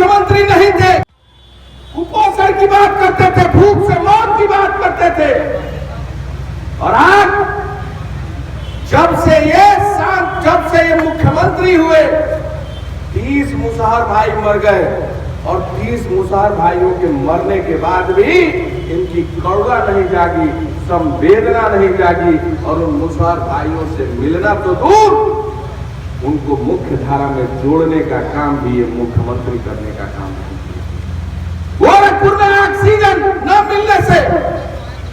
मुख्यमंत्री नहीं थे, कुपोषण की बात करते थे, भूख से मौत की बात करते थे। और आज जब से ये मुख्यमंत्री हुए 30 मुसहर भाई मर गए और 30 मुसहर भाइयों के मरने के बाद भी इनकी करुणा नहीं जागी, संवेदना नहीं जागी और उन मुसहर भाइयों से मिलना तो दूर, उनको मुख्य धारा में जोड़ने का काम भी ये मुख्यमंत्री करने का काम है। गोरखपुर में ऑक्सीजन न मिलने से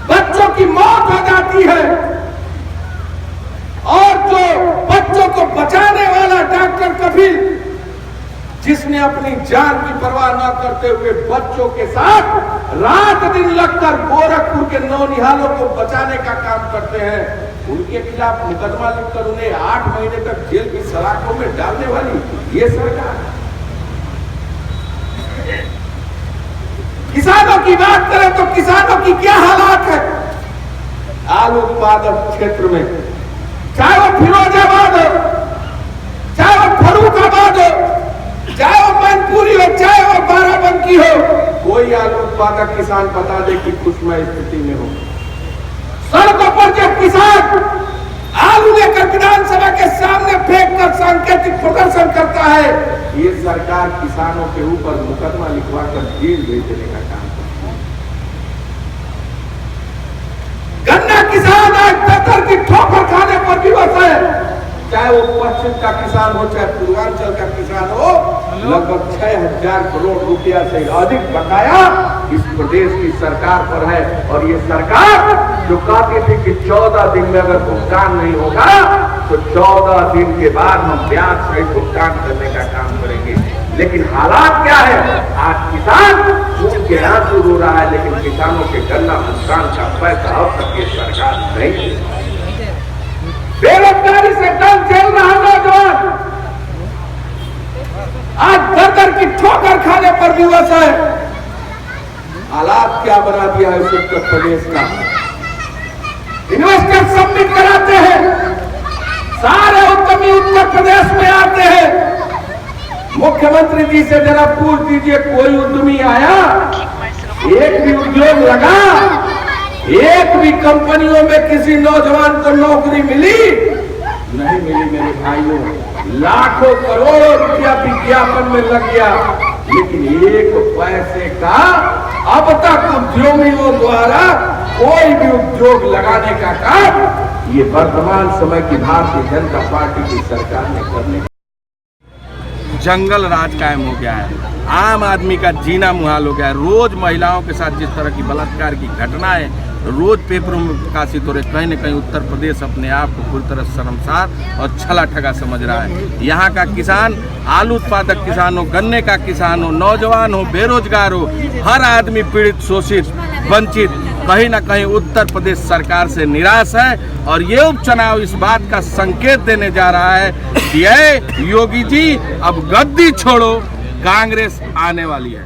बच्चों की मौत हो जाती है और जो बच्चों को बचाने वाला डॉक्टर कफिल, जिसने अपनी जान की परवाह न करते हुए बच्चों के साथ रात दिन लगकर गोरखपुर के नौनिहालों को बचाने का काम करते हैं, उनके खिलाफ मुकदमा लिखकर उन्हें 8 महीने तक जेल की सलाखों में डालने वाली ये सरकार। किसानों की बात करें तो किसानों की क्या हालात है आलू उत्पादक क्षेत्र में, चाहे वो फिरोजाबाद हो, चाहे वो फर्रुखाबाद हो, चाहे वो मैनपुरी हो, चाहे वो बाराबंकी हो, कोई आलू उत्पादक किसान बता दे कि खुशमय स्थिति में हो। सड़कों पर जब किसान आलू लेकर विधानसभा के सामने फेंक कर सांकेतिक प्रदर्शन करता है, ये सरकार किसानों के ऊपर मुकदमा लिखवाकर जेल भेज देने का काम करती है। गन्ना किसान आज टक्कर की ठोकर खाने पर विवश है, चाहे वो पश्चिम का किसान हो चाहे पूर्वांचल का किसान हो। लगभग 6000 करोड़ रुपया से अधिक बकाया इस प्रदेश की सरकार पर है और ये सरकार जो कहती थी कि 14 दिन में अगर भुगतान नहीं होगा तो 14 दिन के बाद हम ब्याज सहित भुगतान करने का काम करेंगे। लेकिन हालात क्या है, आज किसान खून के आंसू रो रहा है, लेकिन किसानों के गन्ना भुगतान का पैसा अब तक ये सरकार नहीं दे। बेरोजगारी से दम झेल रहा नौजवान आज दर की ठोकर खाने पर विवश है। हालात क्या बना दिया है उत्तर प्रदेश का। इन्वेस्टर सबमिट कराते हैं, सारे उद्यमी उत्तर प्रदेश में आते हैं। मुख्यमंत्री जी से जरा पूछ दीजिए, कोई उद्यमी आया, एक भी उद्योग लगा, एक भी कंपनियों में किसी नौजवान को नौकरी मिली? नहीं मिली मेरे भाइयों। लाखों करोड़ों रुपया विज्ञापन में लग गया, लेकिन एक पैसे का अब तक उद्यमियों द्वारा कोई भी उद्योग लगाने का काम ये वर्तमान समय की भारतीय जनता पार्टी की सरकार ने करने। जंगल राज कायम हो गया है, आम आदमी का जीना मुहाल हो गया है। रोज महिलाओं के साथ जिस तरह की बलात्कार की घटनाएं रोज पेपरों में प्रकाशित हो रहे, कहीं न कहीं उत्तर प्रदेश अपने आप को पूरी तरह शर्मसार और छला ठगा समझ रहा है। यहाँ का किसान, आलू उत्पादक किसान हो, गन्ने का किसान हो, नौजवान हो, बेरोजगार हो, हर आदमी पीड़ित, शोषित, वंचित कहीं ना कहीं उत्तर प्रदेश सरकार से निराश है। और ये उपचुनाव इस बात का संकेत देने जा रहा है कि ये योगी जी अब गद्दी छोड़ो, कांग्रेस आने वाली है।